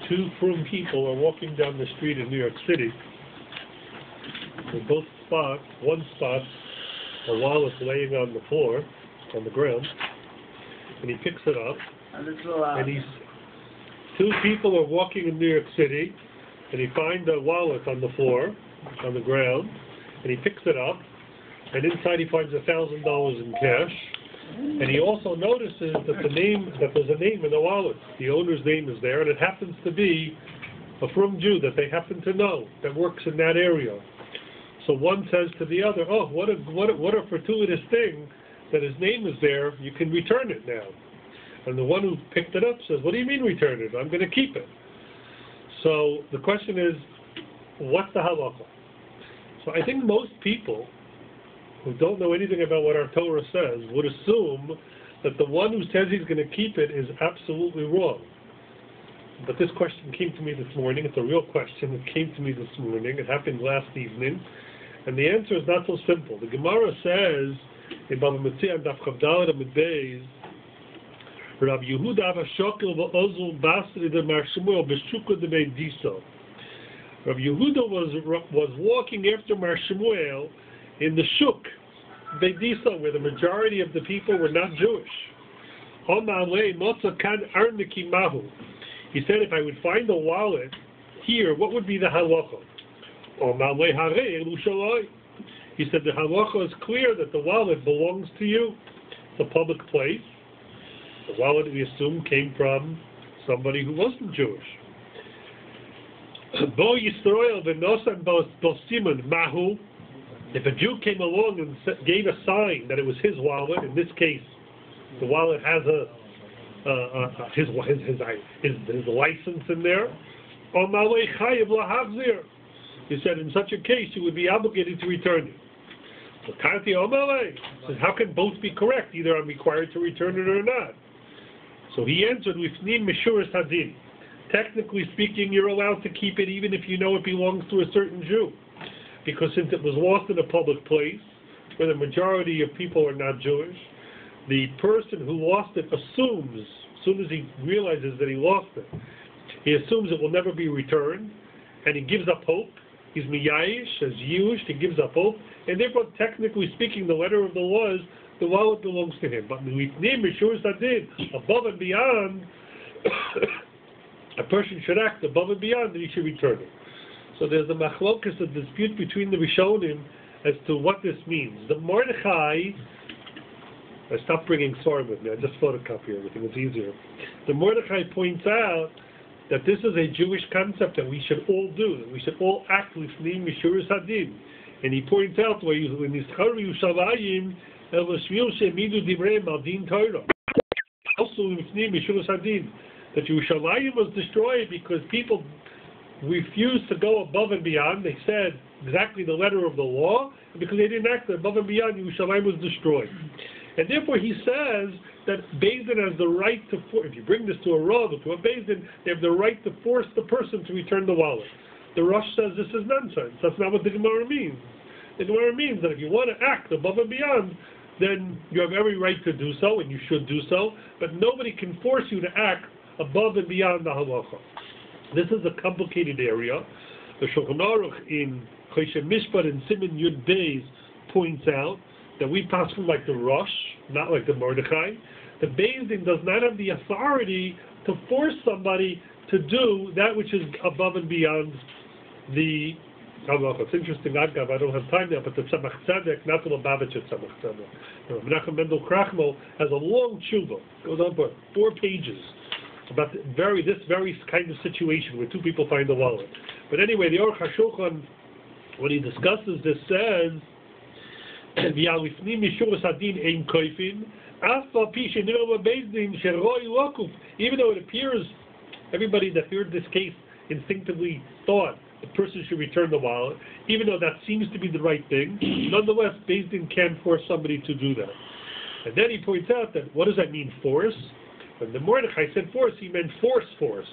Two frum people are walking down the street in New York City. They both spot, one spots a wallet laying on the floor, on the ground, and he picks it up. Two people are walking in New York City, and he finds a wallet on the floor, on the ground, and he picks it up, and inside he finds $1,000 in cash. And he also notices that there's a name in the wallet. The owner's name is there, and it happens to be a frum Jew that they happen to know that works in that area. So one says to the other, "Oh, what a fortuitous thing that his name is there. You can return it now." And the one who picked it up says, "What do you mean return it? I'm going to keep it." So the question is, what's the halacha? So I think most people who don't know anything about what our Torah says would assume that the one who says he's going to keep it is absolutely wrong. But this question came to me this morning. It's a real question. It came to me this morning. It happened last evening. And the answer is not so simple. The Gemara says in Bava Metzia and Daf Chavdalad Amud Beis, Rav Yehuda Avashokel v'Ozul Basri de Mar Shmuel b'Shukah de Beit Diso. Rav Yehuda was walking after Mar Shmuel in the Shuk, Beit Diso, where the majority of the people were not Jewish. He said, if I would find a wallet here, what would be the halacha? He said, the halacha is clear that the wallet belongs to you. It's a public place. The wallet, we assume, came from somebody who wasn't Jewish. If a Jew came along and gave a sign that it was his wallet, in this case, the wallet has his license in there, he said, in such a case, you would be obligated to return it. So says, how can both be correct? Either I'm required to return it or not. So he answered, technically speaking, you're allowed to keep it even if you know it belongs to a certain Jew. Because since it was lost in a public place, where the majority of people are not Jewish, the person who lost it assumes, as soon as he realizes that he lost it, he assumes it will never be returned, and he gives up hope. He's miyayish, as Yush, he gives up hope, and therefore, technically speaking, the letter of the law is the wallet belongs to him. But above and beyond, a person should act above and beyond, and he should return it. So there's a machlokas, a dispute between the Rishonim as to what this means. The Mordechai, I stopped bringing Sorim with me, I just photocopy everything, it's easier. The Mordechai points out that this is a Jewish concept that we should all do, that we should all act lifnim mishuras hadin. And he points out when Yischaru Yushalayim el Vashvil shemidu divreim al din Torah. Also lifnim mishuras hadin, that Yerushalayim was destroyed because people refused to go above and beyond. They said exactly the letter of the law, and because they didn't act above and beyond, Yerushalayim was destroyed. And therefore he says that Beis Din has the right to, if you bring this to a Rav or to a Beis Din, they have the right to force the person to return the wallet. The Rosh says this is nonsense. That's not what the Gemara means. The Gemara means that if you want to act above and beyond, then you have every right to do so, and you should do so, but nobody can force you to act above and beyond the halacha. This is a complicated area. The Shulchan Aruch in Choshen Mishpat and Siman Yud Beis points out that we pass from like the Rosh, not like the Mordechai. The Beis Din does not have the authority to force somebody to do that which is above and beyond the halacha. It's interesting, I don't have time now, but the Tzemach Tzedek, not the Lubavitcher Tzemach Tzedek, Menachem Mendel Krachmo has a long tshuva, goes on for 4 pages, about this very kind of situation where two people find a wallet. But anyway, the Aruch HaShulchan, when he discusses this, says, even though it appears everybody that heard this case instinctively thought the person should return the wallet, even though that seems to be the right thing, nonetheless, Beis Din can't force somebody to do that. And then he points out that, what does that mean, force? When the Mordechai said force, he meant force,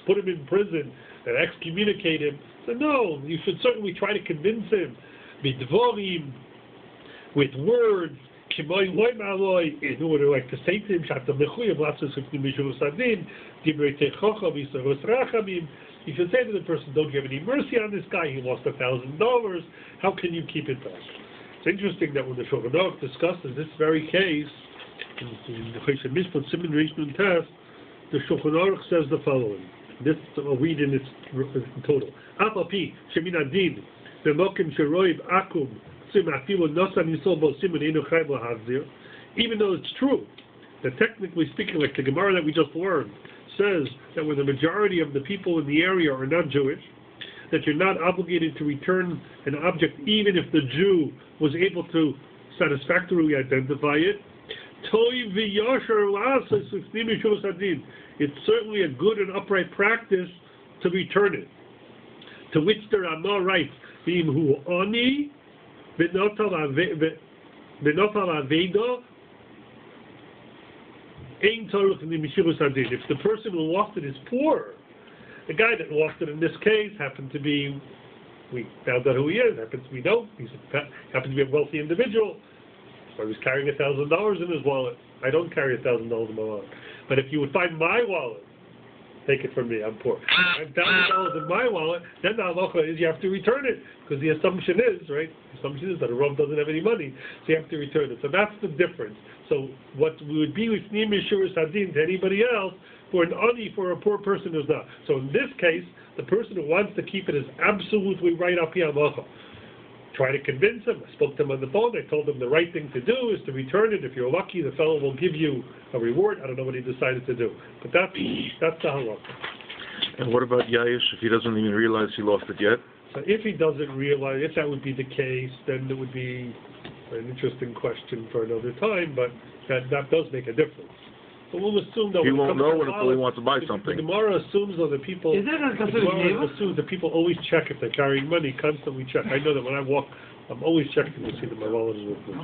put him in prison, and excommunicate him. So no, you should certainly try to convince him, bidvorim, with words, in order like to say to him, you should say to the person, don't you have any mercy on this guy? He lost $1,000. How can you keep it back? It's interesting that when the Shulchan Aruch discusses this very case, in the Choshen Mishpat Siman Reish Nun Tes, the Shulchan Aruch says the following. This I'll read in its total. Apapi shemin adin b'mokim sheroiv akum tzimatilu nosan yisol bo siman inu chayv lahazir. Even though it's true that technically speaking, like the Gemara that we just learned says that when the majority of the people in the area are not Jewish, that you're not obligated to return an object even if the Jew was able to satisfactorily identify it. It's certainly a good and upright practice to return it. To which there are no rights. If the person who lost it is poor, the guy that lost it in this case happened to be, we found out who he is, happens to be happens to be a wealthy individual. So he was carrying $1,000 in his wallet. I don't carry $1,000 in my wallet. But if you would find my wallet, take it from me, I'm poor. $1,000 in my wallet, then the halacha is you have to return it. Because the assumption is, right, the assumption is that a Rav doesn't have any money, so you have to return it. So that's the difference. So what would be with Snim Yeshurus Hadin to anybody else, for an ani, for a poor person who's not. So in this case, the person who wants to keep it is absolutely right up here halacha. Try to convince him. I spoke to him on the phone. I told him the right thing to do is to return it. If you're lucky, the fellow will give you a reward. I don't know what he decided to do. But that's the halacha. And what about Yayish if he doesn't even realize he lost it yet? So if he doesn't realize, if that would be the case, then it would be an interesting question for another time, but that does make a difference. But we'll assume that he won't know until he wants to buy something. The Gemara assumes though that people. Is that assumes that people always check if they're carrying money. Constantly check. I know that when I walk, I'm always checking to see that my wallet is with me.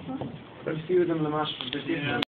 Okay.